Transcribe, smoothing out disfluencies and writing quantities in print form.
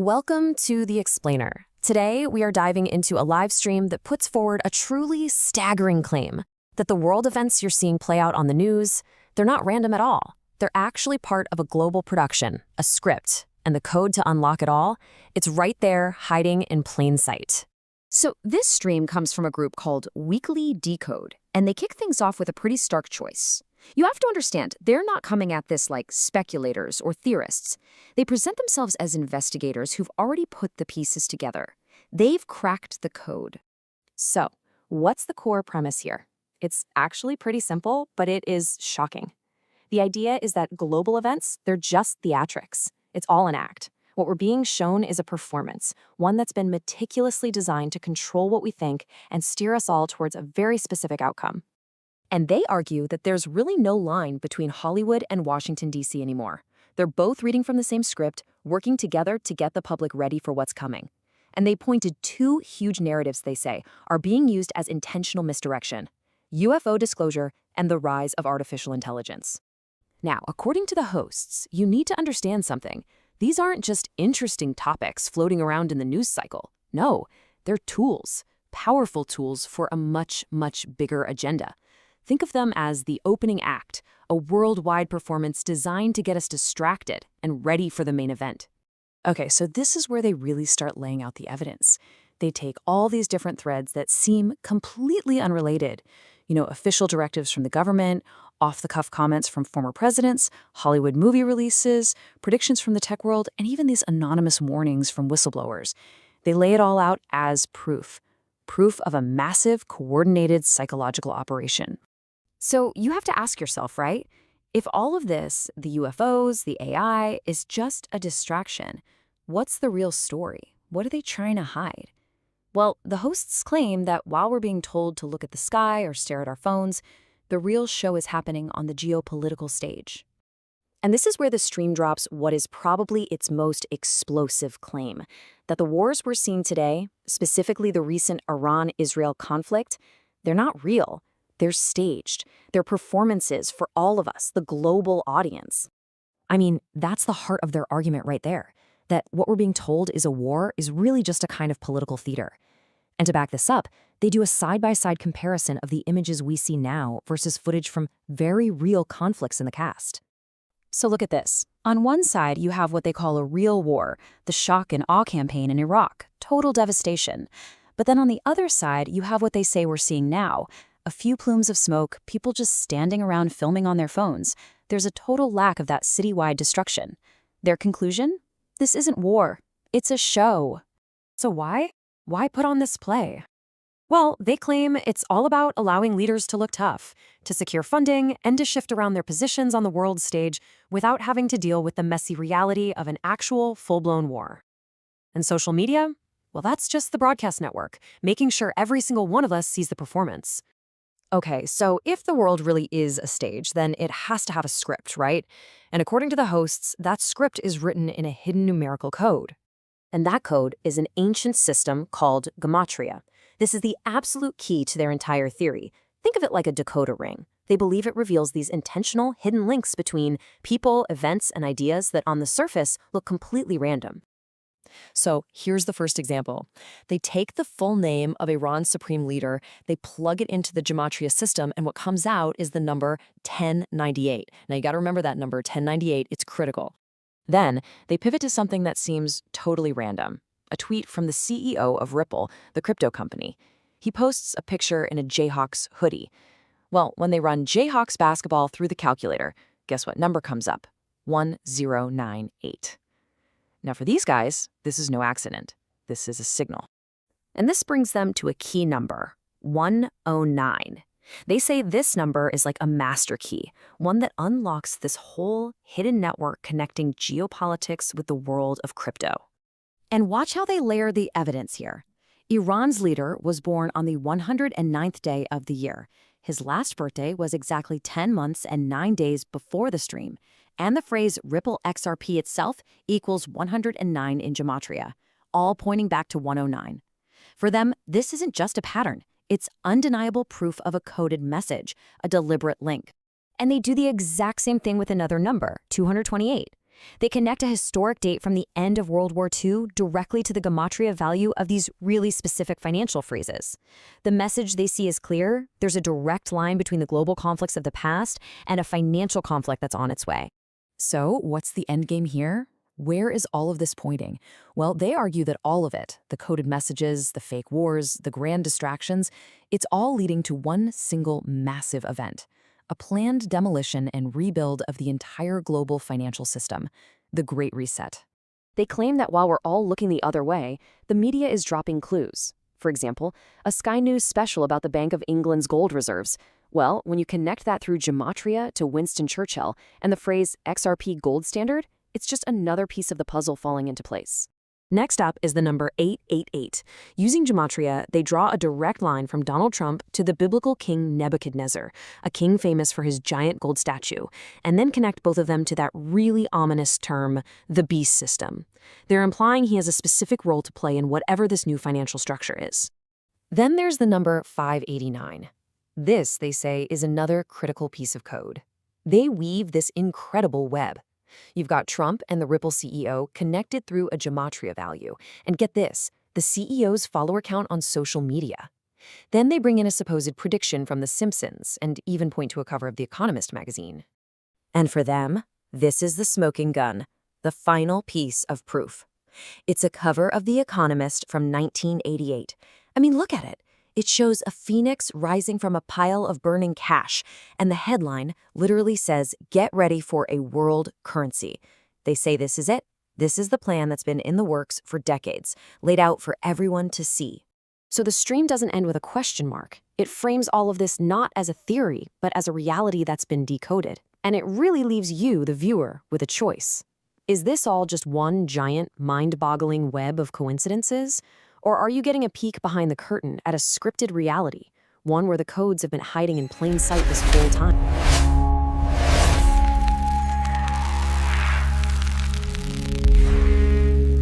Welcome to The Explainer. Today, we are diving into a live stream that puts forward a truly staggering claim that the world events you're seeing play out on the news, they're not random at all. They're actually part of a global production, a script, and the code to unlock it all, it's right there, hiding in plain sight. So this stream comes from a group called Weekly Decode, and they kick things off with a pretty stark choice. You have to understand, they're not coming at this like speculators or theorists. They present themselves as investigators who've already put the pieces together. They've cracked the code. So, what's the core premise here? It's actually pretty simple, but it is shocking. The idea is that global events, they're just theatrics. It's all an act. What we're being shown is a performance, one that's been meticulously designed to control what we think and steer us all towards a very specific outcome. And they argue that there's really no line between Hollywood and Washington, D.C. anymore. They're both reading from the same script, working together to get the public ready for what's coming. And they pointed two huge narratives, they say, are being used as intentional misdirection: UFO disclosure and the rise of artificial intelligence. Now, according to the hosts, you need to understand something. These aren't just interesting topics floating around in the news cycle. No, they're tools, powerful tools for a much, much bigger agenda. Think of them as the opening act, a worldwide performance designed to get us distracted and ready for the main event. Okay, so this is where they really start laying out the evidence. They take all these different threads that seem completely unrelated. Official directives from the government, off-the-cuff comments from former presidents, Hollywood movie releases, predictions from the tech world, and even these anonymous warnings from whistleblowers. They lay it all out as proof of a massive, coordinated psychological operation. So you have to ask yourself, right? If all of this, the UFOs, the AI, is just a distraction, what's the real story? What are they trying to hide? Well, the hosts claim that while we're being told to look at the sky or stare at our phones, the real show is happening on the geopolitical stage. And this is where the stream drops what is probably its most explosive claim, that the wars we're seeing today, specifically the recent Iran-Israel conflict, they're not real. They're staged. They're performances for all of us, the global audience. I mean, that's the heart of their argument right there, that what we're being told is a war is really just a kind of political theater. And to back this up, they do a side-by-side comparison of the images we see now versus footage from very real conflicts in the past. So look at this. On one side, you have what they call a real war, the shock and awe campaign in Iraq, total devastation. But then on the other side, you have what they say we're seeing now, a few plumes of smoke, people just standing around filming on their phones. There's a total lack of that citywide destruction. Their conclusion? This isn't war. It's a show. So why? Why put on this play? Well, they claim it's all about allowing leaders to look tough, to secure funding, and to shift around their positions on the world stage without having to deal with the messy reality of an actual full-blown war. And social media? Well, that's just the broadcast network, making sure every single one of us sees the performance. Okay, so if the world really is a stage, then it has to have a script, right? And according to the hosts, that script is written in a hidden numerical code. And that code is an ancient system called gematria. This is the absolute key to their entire theory. Think of it like a decoder ring. They believe it reveals these intentional, hidden links between people, events, and ideas that on the surface look completely random. So here's the first example. They take the full name of Iran's supreme leader, they plug it into the gematria system, and what comes out is the number 1098. Now you got to remember that number, 1098, it's critical. Then they pivot to something that seems totally random, a tweet from the CEO of Ripple, the crypto company. He posts a picture in a Jayhawks hoodie. Well, when they run Jayhawks basketball through the calculator, guess what number comes up? 1098. Now for these guys, this is no accident. This is a signal. And this brings them to a key number, 109. They say this number is like a master key, one that unlocks this whole hidden network connecting geopolitics with the world of crypto. And watch how they layer the evidence here. Iran's leader was born on the 109th day of the year. His last birthday was exactly 10 months and 9 days before the stream. And the phrase Ripple XRP itself equals 109 in gematria, all pointing back to 109. For them, this isn't just a pattern. It's undeniable proof of a coded message, a deliberate link. And they do the exact same thing with another number, 228. They connect a historic date from the end of World War II directly to the gematria value of these really specific financial phrases. The message they see is clear: there's a direct line between the global conflicts of the past and a financial conflict that's on its way. So, what's the end game here? Where is all of this pointing? Well, they argue that all of it, the coded messages, the fake wars, the grand distractions, it's all leading to one single massive event: a planned demolition and rebuild of the entire global financial system, the Great Reset. They claim that while we're all looking the other way, the media is dropping clues. For example, a Sky News special about the Bank of England's gold reserves. Well, when you connect that through gematria to Winston Churchill and the phrase XRP gold standard, it's just another piece of the puzzle falling into place. Next up is the number 888. Using gematria, they draw a direct line from Donald Trump to the biblical king Nebuchadnezzar, a king famous for his giant gold statue, and then connect both of them to that really ominous term, the beast system. They're implying he has a specific role to play in whatever this new financial structure is. Then there's the number 589. This, they say, is another critical piece of code. They weave this incredible web. You've got Trump and the Ripple CEO connected through a gematria value. And get this, the CEO's follower count on social media. Then they bring in a supposed prediction from The Simpsons and even point to a cover of The Economist magazine. And for them, this is the smoking gun, the final piece of proof. It's a cover of The Economist from 1988. I mean, look at it. It shows a phoenix rising from a pile of burning cash, and the headline literally says, "Get ready for a world currency." They say this is it. This is the plan that's been in the works for decades, laid out for everyone to see. So the stream doesn't end with a question mark. It frames all of this not as a theory, but as a reality that's been decoded. And it really leaves you, the viewer, with a choice. Is this all just one giant, mind-boggling web of coincidences? Or are you getting a peek behind the curtain at a scripted reality, one where the codes have been hiding in plain sight this whole time?